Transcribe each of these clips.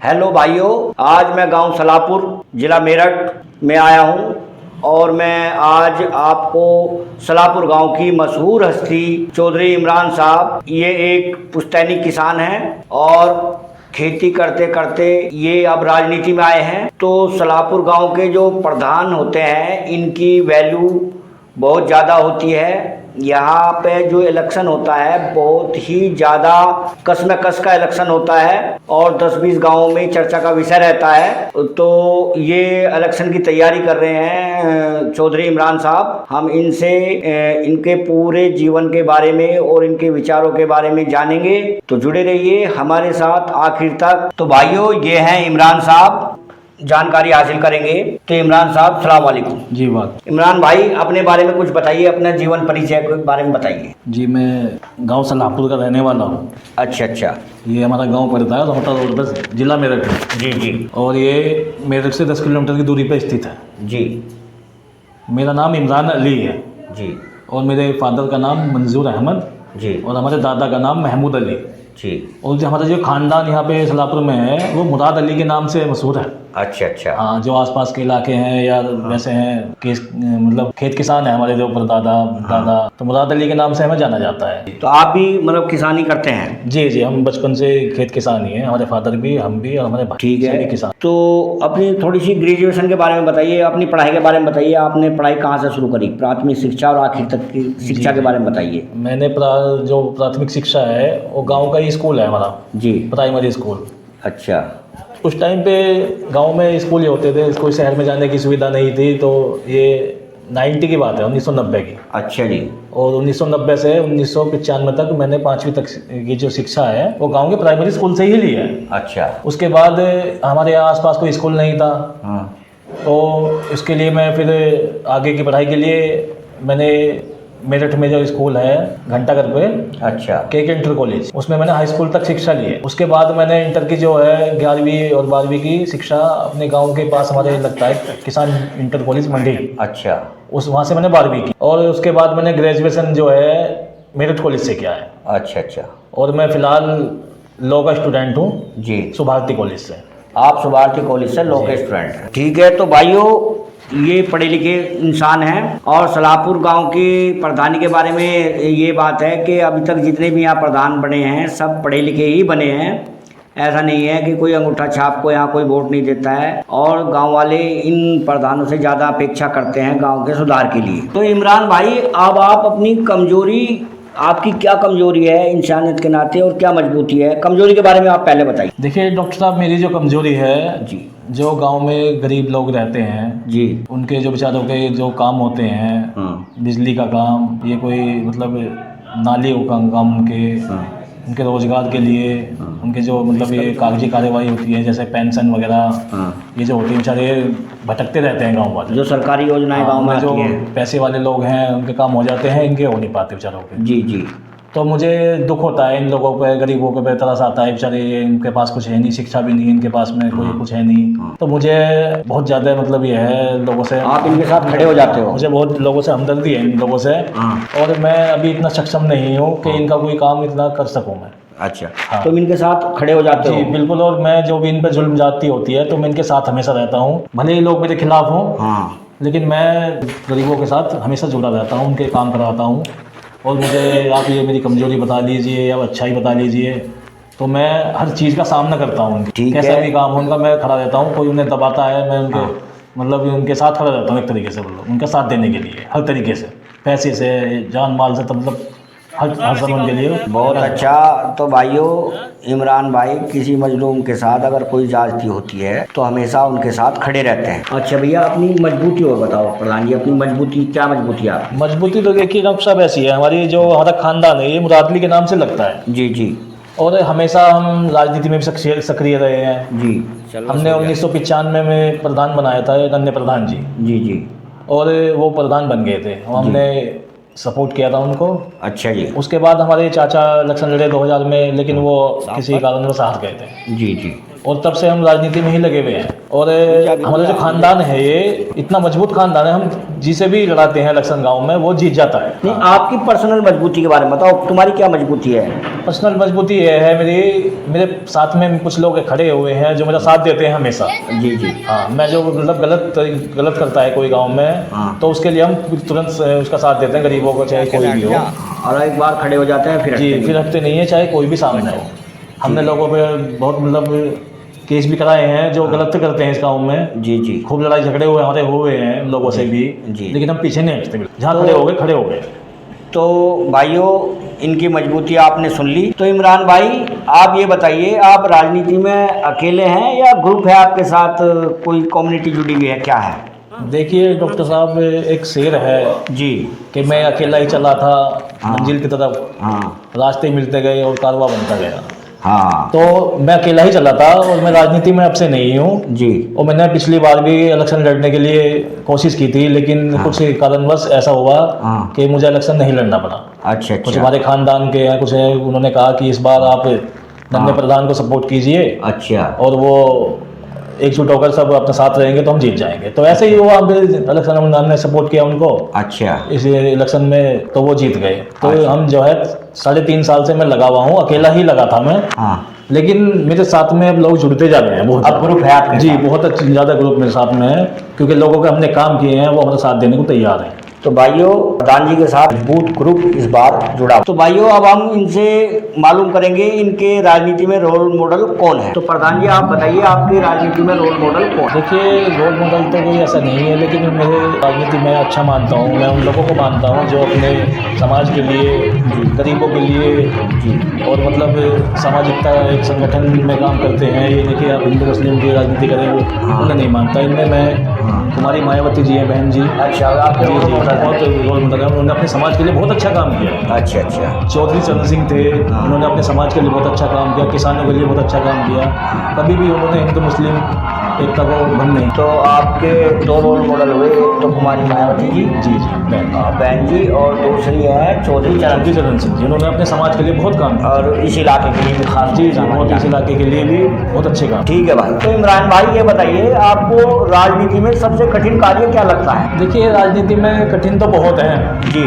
Hello भाइयों, आज मैं गांव सलापुर जिला मेरठ में आया हूं और मैं आज आपको सलापुर गांव की मशहूर हस्ती चौधरी इमरान साहब, ये एक पुश्तैनी किसान हैं और खेती करते करते ये अब राजनीति में आए हैं। तो सलापुर गांव के जो प्रधान होते हैं इनकी वैल्यू बहुत ज़्यादा होती है। यहाँ पे जो इलेक्शन होता है बहुत ही ज़्यादा कसमकस का इलेक्शन होता है और 10-20 गांवों में चर्चा का विषय रहता है। तो ये इलेक्शन की तैयारी कर रहे हैं चौधरी इमरान साहब। हम इनसे इनके पूरे जीवन के बारे में और इनके विचारों के बारे में जानेंगे, तो जुड़े रहिए हमारे साथ आखिर तक। तो भाइयों, ये हैं इमरान साहब, जानकारी हासिल करेंगे। तो इमरान साहब, सलाम वालेकुम। जी बात। इमरान भाई, अपने बारे में कुछ बताइए, अपने जीवन परिचय के बारे में बताइए। जी, मैं गांव सलाहपुर का रहने वाला हूँ। अच्छा अच्छा। ये हमारा गांव पड़ता है रोहटा रोड पर, जिला मेरठ में। जी जी। और ये मेरठ से 10 किलोमीटर की दूरी पर स्थित है। जी। मेरा नाम इमरान अली है। जी। और मेरे फादर का नाम मंजूर अहमद। जी। और हमारे दादा का नाम महमूद अली। जी। और जो हमारा जो खानदान यहाँ पे सलाहपुर में है वो मुराद अली के नाम से मशहूर है। अच्छा अच्छा। हाँ, जो आसपास के इलाके हैं या वैसे हैं कि मतलब खेत किसान है हमारे जो परदादा दादा, तो मुराद अली के नाम से हमें जाना जाता है। तो आप भी मतलब किसानी करते हैं? जी जी, हम बचपन से खेत किसान ही हैं, हमारे फादर भी, हम भी और हमारे भाई। ठीक है। सभी किसान। तो अपनी थोड़ी सी ग्रेजुएशन के बारे में बताइए, अपनी पढ़ाई के बारे में बताइए। आपने पढ़ाई कहाँ से शुरू करी, प्राथमिक शिक्षा और आखिर तक की शिक्षा के बारे में बताइए। मैंने जो प्राथमिक शिक्षा है वो गांव का ही स्कूल है हमारा। जी। Primary school. अच्छा। उस टाइम पे गांव में स्कूल ही होते थे, कोई शहर में जाने की सुविधा नहीं थी। तो ये 90 की बात है, 1990 की। अच्छा जी। और 1990 से 1995 तक मैंने 5वीं तक की जो शिक्षा है वो गांव के प्राइमरी स्कूल से ही ली है। अच्छा। उसके बाद हमारे यहाँ आसपास कोई स्कूल नहीं था। हाँ। तो इसके लिए मैं फिर आगे की पढ़ाई के लिए मैंने मेरठ में जो स्कूल है घंटाघर पे, अच्छा, केके इंटर कॉलेज, उसमें मैंने हाई स्कूल तक शिक्षा ली है। उसके बाद मैंने इंटर की जो है 11वीं और 12वीं की शिक्षा अपने गांव के पास हमारे लगता है किसान इंटर कॉलेज मंडी। अच्छा। वहाँ से मैंने 12वीं की और उसके बाद मैंने ग्रेजुएशन जो है मेरठ कॉलेज से किया है। अच्छा अच्छा। और मैं फिलहाल लॉ का स्टूडेंट हूँ जी, सुभारती कॉलेज से। आप सुभारती कॉलेज से लॉ के स्टूडेंट हैं? ठीक है। तो भाइयों, ये पढ़े लिखे इंसान हैं और सलाहपुर गांव की प्रधानी के बारे में ये बात है कि अभी तक जितने भी यहाँ प्रधान बने हैं सब पढ़े लिखे ही बने हैं। ऐसा नहीं है कि कोई अंगूठा छाप को यहाँ कोई वोट नहीं देता है और गांव वाले इन प्रधानों से ज़्यादा अपेक्षा करते हैं गांव के सुधार के लिए। तो इमरान भाई, अब आप अपनी कमजोरी, आपकी क्या कमजोरी है इंसानियत के नाते और क्या मजबूती है, कमजोरी के बारे में आप पहले बताइए। देखिए डॉक्टर साहब, मेरी जो कमजोरी है जी, जो गांव में गरीब लोग रहते हैं जी, उनके जो बेचारों के जो काम होते हैं, बिजली का काम, ये कोई मतलब नालियों का काम, उनके रोजगार के लिए, उनके जो मतलब ये कागजी कार्यवाही होती है जैसे पेंशन वगैरह, ये जो होती है, बेचारे भटकते रहते हैं गाँव वाले। जो सरकारी योजनाएं गाँव में जो पैसे वाले लोग हैं उनके काम हो जाते हैं, इनके हो नहीं पाते बेचारों के। जी जी। तो मुझे दुख होता है इन लोगों पे, गरीबों पे तरस आता है। बेचारे इनके पास कुछ है नहीं, शिक्षा भी नहीं इनके पास में, कोई कुछ है नहीं। तो मुझे बहुत ज़्यादा मतलब ये है लोगों से, आप इनके साथ खड़े हो जाते हो। मुझे बहुत लोगों से हमदर्दी है इन लोगों से, और मैं अभी इतना सक्षम नहीं हूँ कि इनका कोई काम इतना कर सकूँ मैं। अच्छा। हाँ। तो इनके साथ खड़े हो जाते हो? जी बिल्कुल। और मैं जो भी इन पर जुल्म जाती होती है तो मैं इनके साथ हमेशा रहता हूँ, भले ही लोग मेरे खिलाफ हों। हाँ। लेकिन मैं गरीबों के साथ हमेशा जुड़ा रहता हूँ, उनके काम करवाता हूँ। और मुझे आप ये मेरी कमजोरी बता लीजिए या अच्छाई बता लीजिए, तो मैं हर चीज़ का सामना करता हूँ। कैसा भी काम हो उनका मैं खड़ा रहता हूँ। कोई उन्हें दबाता है, मैं उनके मतलब उनके साथ खड़ा रहता हूँ एक तरीके से, मतलब उनका साथ देने के लिए हर तरीके से, पैसे से, जान माल से, तो मतलब हर समय के लिए। बहुत अच्छा। तो भाइयों, इमरान भाई किसी मजलूम के साथ अगर कोई ज्यादती होती है तो हमेशा उनके साथ खड़े रहते हैं। अच्छा भैया, अपनी मजबूती और बताओ प्रधान जी, अपनी मजबूती क्या मजबूती है? मजबूती तो देखिए डॉक्टर साहब ऐसी है, हमारी जो हमारा खानदान है ये मुराद अली के नाम से लगता है। जी जी। और हमेशा हम राजनीति में भी सक्रिय रहे हैं जी। हमने 1995 में प्रधान बनाया था, अन्य प्रधान जी। जी जी। और वो प्रधान बन गए थे, हमने सपोर्ट किया था उनको। अच्छा जी। उसके बाद हमारे चाचा इलेक्शन लड़े 2000 में, लेकिन वो किसी कारणवश हार गए थे। जी जी। और तब से हम राजनीति में ही लगे हुए हैं। और हमारा जो खानदान है ये इतना मजबूत खानदान है, हम जिसे भी लड़ाते हैं इलेक्शन गांव में वो जीत जाता है। नहीं, आपकी पर्सनल मजबूती के बारे में बताओ, तुम्हारी क्या मजबूती है? पर्सनल मजबूती ये है मेरे साथ में कुछ लोग खड़े हुए हैं जो मेरा साथ देते हैं हमेशा। जी जी। हाँ, मैं जो मतलब गलत करता है कोई गांव में, तो उसके लिए हम तुरंत उसका साथ देते हैं, गरीबों को चाहे कोई भी हो। और एक बार खड़े हो जाते हैं फिर हटते नहीं है, चाहे कोई भी सामने हो। हमने लोगों पे बहुत मतलब केस भी कराए हैं जो गलत करते हैं इस गाँव में। जी जी। खूब लड़ाई झगड़े हमारे हुए हैं लोगों से भी जी। लेकिन हम पीछे नहीं हटते, जहाँ खड़े हो गए। तो भाइयों, इनकी मजबूती आपने सुन ली। तो इमरान भाई, आप ये बताइए, आप राजनीति में अकेले हैं या ग्रुप है आपके साथ, कोई कम्युनिटी जुड़ी हुई है, क्या है? देखिए डॉक्टर साहब, एक शेर है जी कि मैं अकेला ही चला था मंजिल की तरफ, हाँ रास्ते मिलते गए और कारवां बनता गया। हाँ। तो मैं अकेला ही चला था और मैं राजनीति में अब से नहीं हूँ जी। और मैंने पिछली बार भी इलेक्शन लड़ने के लिए कोशिश की थी, लेकिन कुछ कारणवश ऐसा हुआ कि मुझे इलेक्शन नहीं लड़ना पड़ा। अच्छा। कुछ हमारे खानदान के हैं, कुछ है, उन्होंने कहा कि इस बार आप नन्हे प्रधान को सपोर्ट कीजिए। अच्छा। और वो एकजुट होकर सब अपने साथ रहेंगे तो हम जीत जाएंगे। तो ऐसे ही हुआ, इलेक्शन में हमने सपोर्ट किया उनको। अच्छा। इस इलेक्शन में तो वो जीत गए। तो अच्छा। हम जो है 3.5 साल से मैं लगा हुआ हूँ, अकेला ही लगा था मैं। हाँ। लेकिन मेरे साथ में अब लोग जुड़ते जा रहे हैं बहुत। अब ग्रुप है आपके जी, साथ? बहुत अच्छी ज़्यादा ग्रुप मेरे साथ में है, क्योंकि लोगों के हमने काम किए हैं, वो हमारे साथ देने को तैयार हैं। तो भाइयों, प्रधान जी के साथ बूथ ग्रुप इस बार जुड़ा। तो भाइयों, अब हम इनसे मालूम करेंगे इनके राजनीति में रोल मॉडल कौन है। तो प्रधान जी, आप बताइए, आपके राजनीति में रोल मॉडल कौन है? देखिए, रोल मॉडल तो कोई ऐसा नहीं है, लेकिन मेरे राजनीति में अच्छा मानता हूँ, मैं उन लोगों को मानता हूँ जो अपने समाज के लिए, गरीबों के लिए और मतलब सामाजिकता एक संगठन में काम करते हैं। ये नहीं कि आप हिंदू मुस्लिम की राजनीति करें, उन्हें नहीं मानता। इनमें मैं कुमारी मायावती जी हैं, बहन जी। अच्छा, आपके जी जी, बहुत रोल मॉडल है। उन्होंने अपने समाज के लिए बहुत अच्छा काम किया। अच्छा अच्छा। चौधरी चरण सिंह थे, उन्होंने अपने समाज के लिए बहुत अच्छा काम किया, किसानों के लिए बहुत अच्छा काम किया। कभी भी उन्होंने हिंदू मुस्लिम एकता को भंग नहीं। तो आपके 2 रोल मॉडल हुए, एक तो कुमारी मायावती जी, जी जी, बहन जी, और दूसरी है चौधरी चरण सिंह जी। उन्होंने अपने समाज के लिए बहुत काम किया और इस इलाके के लिए भी खास। जी जी, बहुत इस इलाके के लिए भी बहुत अच्छे काम। ठीक है भाई। तो इमरान भाई, ये बताइए, आपको राजनीति में सबसे कठिन कार्य क्या लगता है? देखिए, राजनीति में कठिन तो बहुत है जी,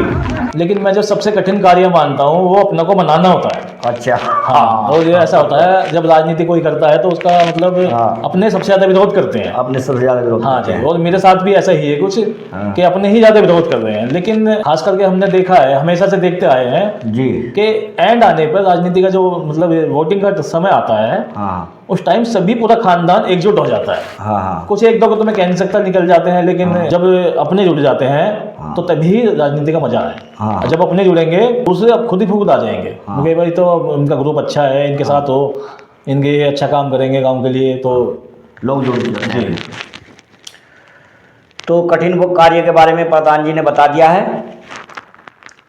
लेकिन मैं जो सबसे कठिन कार्य मानता हूँ वो अपने को मनाना होता है। अच्छा। हाँ, और ये ऐसा होता है जब राजनीति कोई करता है तो उसका मतलब अपने सबसे ज्यादा विरोध करते हैं। अपने सबसे ज्यादा विरोध। हाँ जी, और मेरे साथ भी ऐसा ही है कुछ कि अपने ही ज्यादा विरोध कर रहे हैं। लेकिन खास करके हमने देखा है, हमेशा से देखते आए हैं जी, कि एंड आने पर राजनीति का जो मतलब वोटिंग का समय आता है, उस टाइम सभी पूरा खानदान एकजुट हो जाता है। हाँ। कुछ एक दो को तो मैं कह नहीं सकता निकल जाते हैं, लेकिन जब अपने जुड़ जाते हैं तो तभी राजनीति का मजा है। जब अपने जुड़ेंगे दूसरे अब खुद ही खुद आ जाएंगे, क्योंकि भाई तो उनका ग्रुप अच्छा है, इनके साथ हो, इनके अच्छा काम करेंगे गांव के लिए, तो लोग जुड़ जाते हैं। तो कठिन कार्य के बारे में प्रधान जी ने बता दिया है।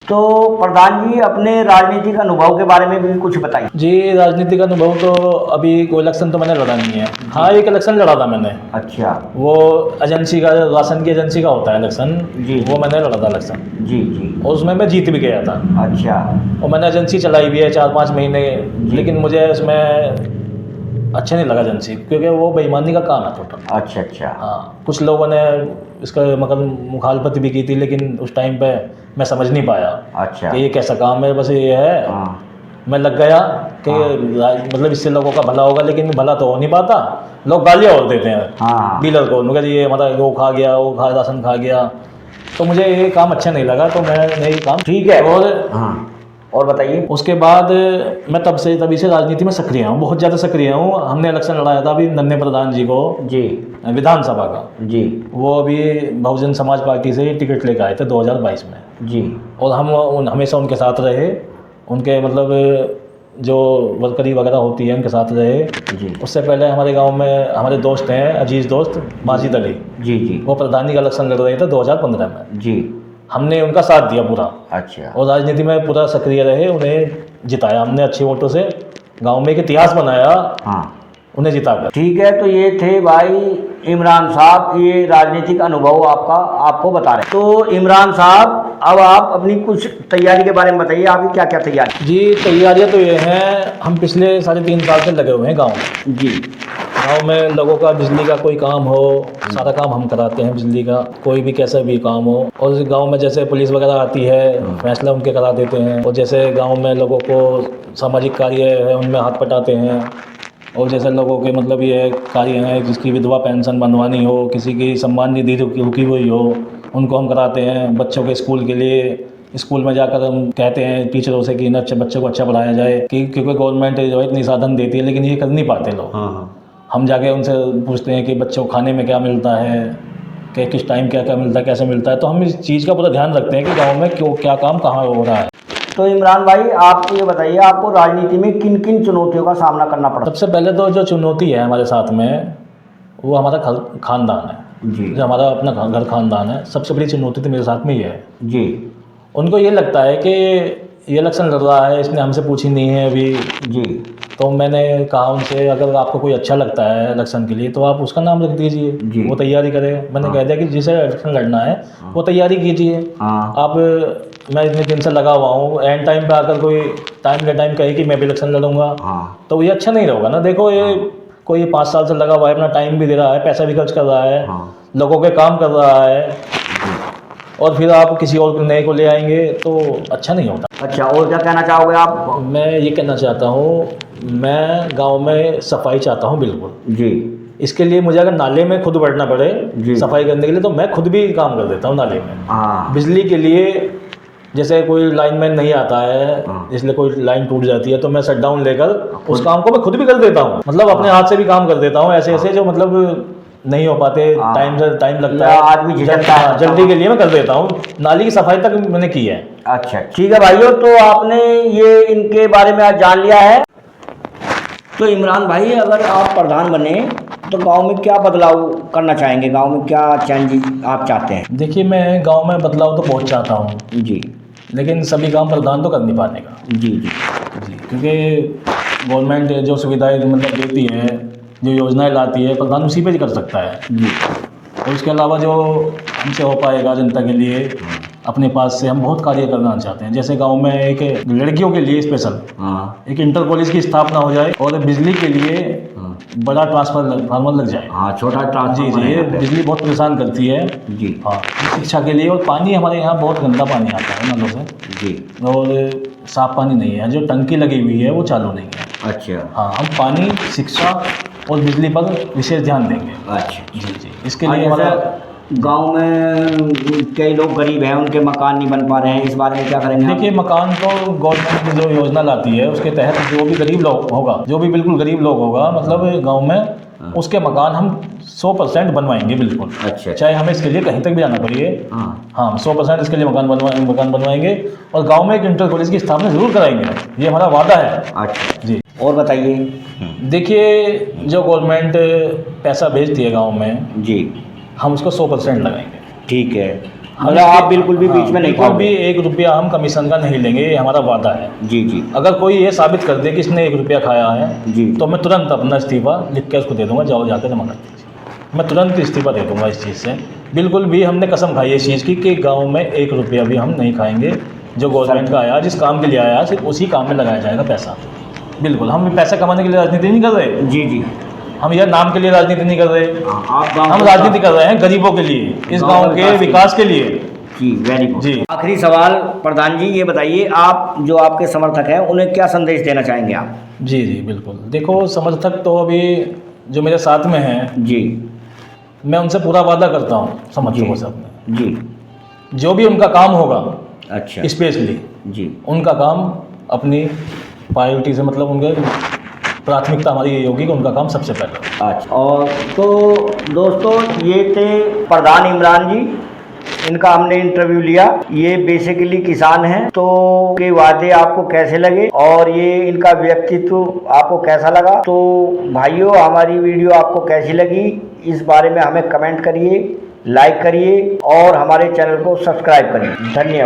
तो प्रधान जी, अपने राजनीतिक अनुभव के बारे में भी कुछ बताइए। जी, राजनीतिक अनुभव तो अभी कोई इलेक्शन तो मैंने लड़ा नहीं है। हाँ, एक इलेक्शन लड़ा था मैंने। अच्छा। वो एजेंसी का, राशन की एजेंसी का होता है इलेक्शन जी, वो मैंने लड़ा था इलेक्शन। जी जी। और उसमें मैं जीत भी गया था। अच्छा। और मैंने एजेंसी चलाई भी है 4-5 महीने, लेकिन मुझे उसमें अच्छा नहीं लगा एजेंसी, क्योंकि वो बेईमानी का काम है टोटल। अच्छा अच्छा। हाँ, कुछ लोगों ने इसका मतलब मुखालफत भी की थी, लेकिन उस टाइम पे मैं समझ नहीं पाया। अच्छा। कि ये कैसा काम है, बस ये है। मैं लग गया कि मतलब इससे लोगों का भला होगा, लेकिन भला तो हो नहीं पाता। लोग गालियाँ और देते हैं डीलर को, मगर ये मतलब वो खा गया, वो राशन खा गया। तो मुझे ये काम अच्छा नहीं लगा, तो मैंने ये काम ठीक है। और बताइए। उसके बाद मैं तभी से राजनीति में सक्रिय हूँ, बहुत ज़्यादा सक्रिय हूँ। हमने इलेक्शन लड़ाया था अभी नन्हे प्रधान जी को जी, विधानसभा का जी। वो अभी बहुजन समाज पार्टी से टिकट लेकर आए थे 2022 में जी। और हम हमेशा उनके साथ रहे, उनके मतलब जो वर्करी वगैरह होती है उनके साथ रहे जी। उससे पहले हमारे गांव में हमारे दोस्त हैं, अजीज़ दोस्त माजिद अली जी जी, वो प्रधानी का इलेक्शन लड़ रहे थे 2015 में जी। हमने उनका साथ दिया पूरा। अच्छा। और राजनीति में पूरा सक्रिय रहे, उन्हें जिताया हमने अच्छे वोटों से, गांव में एक इतिहास बनाया। उन्हें जिताकर। ठीक है। तो ये थे भाई इमरान साहब, ये राजनीतिक अनुभव आपको बता रहे। तो इमरान साहब, अब आप अपनी कुछ तैयारी के बारे में बताइए, आपकी क्या क्या तैयारी? जी तैयारियां तो ये हैं, हम पिछले 3.5 साल से लगे हुए हैं गाँव में। जी। गाँव में लोगों का बिजली का कोई काम हो, सारा काम हम कराते हैं बिजली का, कोई भी कैसा भी काम हो। और गांव में जैसे पुलिस वगैरह आती है, फैसला उनके करा देते हैं। और जैसे गांव में लोगों को सामाजिक कार्य है उनमें हाथ पटाते हैं। और जैसे लोगों के मतलब ये कार्य हैं, जिसकी विधवा पेंशन बनवानी हो, किसी की सम्मान निधि रुकी हुई हो, उनको हम कराते हैं। बच्चों के स्कूल के लिए स्कूल में जाकर हम कहते हैं टीचरों से कि अच्छे बच्चों को अच्छा पढ़ाया जाए, कि क्योंकि गवर्नमेंट जो है इतनी साधन देती है लेकिन ये कर नहीं पाते लोग। हम जाके उनसे पूछते हैं कि बच्चों को खाने में क्या मिलता है, कि किस टाइम क्या क्या मिलता है, कैसे मिलता है। तो हम इस चीज़ का पूरा ध्यान रखते हैं कि गांव में क्यों क्या काम कहाँ हो रहा है। तो इमरान भाई, आप ये बताइए, आपको राजनीति में किन किन चुनौतियों का सामना करना पड़ा? सबसे पहले तो जो चुनौती है हमारे साथ में, वो हमारा खानदान है जी। जो हमारा अपना घर खानदान है। सबसे बड़ी चुनौती तो मेरे साथ में ही है जी। उनको ये लगता है कि ये इलेक्शन लड़ रहा है, इसने हमसे पूछी नहीं है अभी। जी। तो मैंने कहा उनसे, अगर आपको कोई अच्छा लगता है इलेक्शन के लिए तो आप उसका नाम रख दीजिए, वो तैयारी करे। मैंने कह दिया कि जिसे इलेक्शन लड़ना है वो तैयारी कीजिए। आप मैं इतने दिन से लगा हुआ हूँ, एंड टाइम पे आकर कोई टाइम के टाइम कहे कि मैं भी इलेक्शन लड़ूंगा, तो ये अच्छा नहीं रहेगा ना। देखो ये कोई 5 साल से लगा हुआ है, अपना टाइम भी दे रहा है, पैसा भी खर्च कर रहा है, लोगों के काम कर रहा है, और फिर आप किसी और नए को ले आएंगे तो अच्छा नहीं होता। अच्छा, और क्या कहना चाहोगे आप? मैं ये कहना चाहता हूँ, मैं गांव में सफाई चाहता हूँ बिल्कुल जी। इसके लिए मुझे अगर नाले में खुद बैठना पड़े सफाई करने के लिए तो मैं खुद भी काम कर देता हूँ नाले में। बिजली के लिए जैसे कोई लाइनमैन नहीं आता है, इसलिए कोई लाइन टूट जाती है तो मैं शट डाउन लेकर उस काम को मैं खुद भी कर देता हूँ। मतलब अपने हाथ से भी काम कर देता हूँ, ऐसे ऐसे जो मतलब नहीं हो पाते, टाइम लगता है, आदमी झिझकता है, जल्दी के लिए मैं कर देता हूँ। नाली की सफाई तक मैंने की है। अच्छा ठीक है भाइयों, तो आपने ये इनके बारे में आज जान लिया है। तो इमरान भाई, अगर आप प्रधान बने तो गांव में क्या बदलाव करना चाहेंगे? गांव में क्या चेंज आप चाहते हैं? देखिए, मैं गांव में बदलाव तो बहुत चाहता हूँ जी, लेकिन सभी काम प्रधान तो कर नहीं पाएगा। जी जी जी, क्योंकि गवर्नमेंट जो सुविधाएं मतलब देती है, जो योजनाएं लाती है, प्रधान उसी पे ही कर सकता है जी। और उसके अलावा जो हमसे हो पाएगा जनता के लिए, अपने पास से हम बहुत कार्य करना चाहते हैं। जैसे गांव में एक लड़कियों के लिए स्पेशल एक इंटर कॉलेज की स्थापना हो जाए और बिजली के लिए बड़ा ट्रांसफार्मर लग जाए। छोटा जी जी, ये बिजली बहुत परेशान करती है जी। शिक्षा के लिए। और पानी हमारे यहाँ बहुत गंदा पानी आता है नलों से जी, और साफ पानी नहीं है, जो टंकी लगी हुई है वो चालू नहीं है। अच्छा। हाँ, हम पानी, शिक्षा और बिजली पर विशेष ध्यान देंगे। अच्छा जी जी, इसके लिए हमारा गांव में कई लोग गरीब हैं, उनके मकान नहीं बन पा रहे हैं, इस बारे में क्या करेंगे? देखिए, मकान तो गवर्नमेंट की जो योजना लाती है उसके तहत जो भी गरीब लोग होगा, जो भी बिल्कुल गरीब लोग होगा, मतलब गांव में उसके मकान हम 100% बनवाएंगे बिल्कुल। अच्छा। चाहे हमें इसके लिए कहीं तक भी जाना पड़े, हाँ 100% इसके लिए मकान बनवाएंगे और गांव में एक इंटर कॉलेज की स्थापना जरूर कराएंगे, ये हमारा वादा है। अच्छा जी, और बताइए। देखिए, जो गवर्नमेंट पैसा भेजती है गाँव में जी, हम उसको 100% लगाएंगे। ठीक है, मतलब आप बिल्कुल भी बीच में नहीं बिल्कुल भी 1 रुपया हम कमीशन का नहीं लेंगे, ये हमारा वादा है। जी जी। अगर कोई ये साबित कर दे कि इसने 1 रुपया खाया है जी, तो मैं तुरंत अपना इस्तीफा लिख के उसको दे दूंगा, जाओ जाकर जमा कर दीजिए। मैं तुरंत इस्तीफा दे दूंगा इस चीज़ से। बिल्कुल भी हमने कसम खाई है इस चीज़ की कि गाँव में 1 रुपया भी हम नहीं खाएंगे। जो गवर्नमेंट का आया, जिस काम के लिए आया, सिर्फ उसी काम में लगाया जाएगा पैसा। बिल्कुल, हम पैसा कमाने के लिए राजनीति नहीं कर रहे। जी जी, हम यह नाम के लिए राजनीति नहीं कर रहे, हम राजनीति कर रहे हैं गरीबों के लिए, इस गांव के विकास के लिए। जी, वेरी गुड। जी, आखिरी सवाल प्रधान जी, ये बताइए, आप जो आपके समर्थक हैं उन्हें क्या संदेश देना चाहेंगे आप? जी जी बिल्कुल। देखो, समर्थक तो अभी जो मेरे साथ में हैं जी, मैं उनसे पूरा वादा करता हूँ समर्थकों से अपने, जी, जो भी उनका काम होगा, अच्छा, स्पेशली जी, उनका काम अपनी प्रायोरिटी से, मतलब उनके प्राथमिकता हमारी ये होगी कि उनका काम सबसे पहले। अच्छा। और तो दोस्तों, ये थे प्रधान इमरान जी, इनका हमने इंटरव्यू लिया। ये बेसिकली किसान हैं। तो के वादे आपको कैसे लगे और ये इनका व्यक्तित्व आपको कैसा लगा? तो भाइयों, हमारी वीडियो आपको कैसी लगी इस बारे में हमें कमेंट करिए, लाइक करिए और हमारे चैनल को सब्सक्राइब करिए। धन्यवाद।